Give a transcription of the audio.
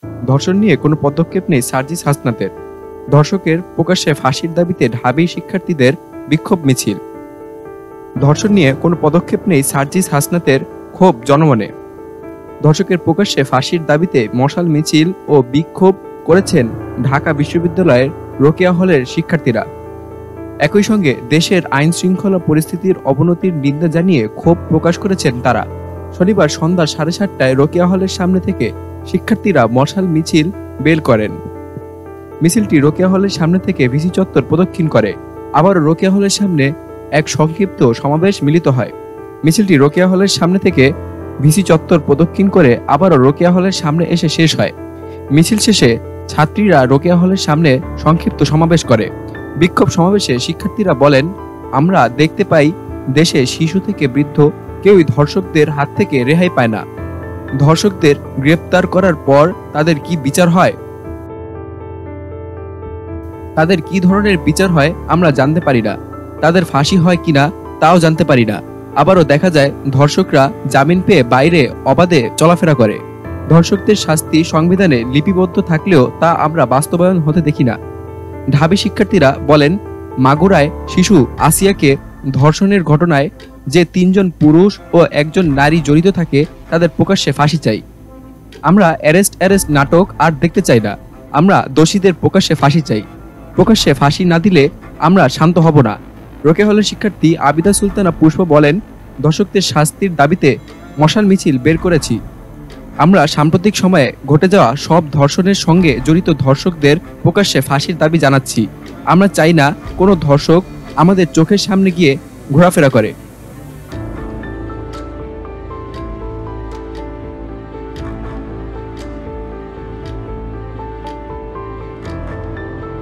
ধর্ষণ নিয়ে কোনো পদক্ষেপ নেই সার্জিস হাসনাতের। ধর্ষকের প্রকাশ্যে ফাঁসির দাবিতে ঢাবি শিক্ষার্থীদের বিক্ষোভ মিছিল। ধর্ষণ নিয়ে কোনো পদক্ষেপ নেই সার্জিস হাসনাতের, ক্ষোভ জনমনে। ধর্ষকের প্রকাশ্যে ফাঁসির দাবিতে মশাল মিছিল ও বিক্ষোভ করেছেন ঢাকা বিশ্ববিদ্যালয়ের রোকেয়া হলের শিক্ষার্থীরা। একই সঙ্গে দেশের আইন শৃঙ্খলা পরিস্থিতির অবনতির নিন্দা জানিয়ে ক্ষোভ প্রকাশ করেছেন তারা। শনিবার সন্ধ্যা 7:30টায় রোকেয়া হলের সামনে থেকে শিক্ষার্থীরা মশাল মিছিল বের করেন। মিছিলটি রোকেয়া হলের সামনে থেকে ভিসি চত্বর প্রদক্ষিণ করে আবারও রোকেয়া হলের সামনে এক সংক্ষিপ্ত সমাবেশ মিলিত হয়। মিছিলটি রোকেয়া হলের সামনে থেকে ভিসি চত্বর প্রদক্ষিণ করে আবারও রোকেয়া হলের সামনে এসে শেষ হয়। মিছিল শেষে ছাত্রীরা রোকেয়া হলের সামনে সংক্ষিপ্ত সমাবেশ করে। বিক্ষোভ সমাবেশে শিক্ষার্থীরা বলেন, আমরা দেখতে পাই দেশে শিশু থেকে বৃদ্ধ কেউই ধর্ষকদের হাত থেকে রেহাই পায় না। ধর্ষকদের গ্রেপ্তার করার পর তাদের কি বিচার হয়, তাদের কি ধরনের বিচার হয় আমরা জানতে পারি না। তাদের ফাঁসি হয় কিনা তাও জানতে পারি না। আবারও দেখা যায় ধর্ষকরা জামিন পেয়ে বাইরে অবাধে চলাফেরা করে। ধর্ষকদের শাস্তি সংবিধানে লিপিবদ্ধ থাকলেও তা আমরা বাস্তবায়ন হতে দেখি না। ঢাবি শিক্ষার্থীরা বলেন, মাগুরায় শিশু আসিয়াকে ধর্ষণের ঘটনায় যে 3 জন পুরুষ ও 1 জন নারী জড়িত থাকে তাদের প্রকাশ্যে ফাঁসি চাই। আমরা অ্যারেস্ট নাটক আর দেখতে চাই না। আমরা দোষীদের প্রকাশ্যে ফাঁসি চাই। প্রকাশ্যে ফাঁসি না দিলে আমরা শান্ত হব না। রোকেয়া হলের শিক্ষার্থী আবিদা সুলতানা পুষ্প বলেন, ধর্ষকদের শাস্তির দাবিতে মশাল মিছিল বের করেছি। আমরা সাম্প্রতিক সময়ে ঘটে যাওয়া সব ধর্ষণের সঙ্গে জড়িত ধর্ষকদের প্রকাশ্যে ফাঁসির দাবি জানাচ্ছি। আমরা চাই না কোনো ধর্ষক আমাদের চোখের সামনে গিয়ে ঘোরাফেরা করে।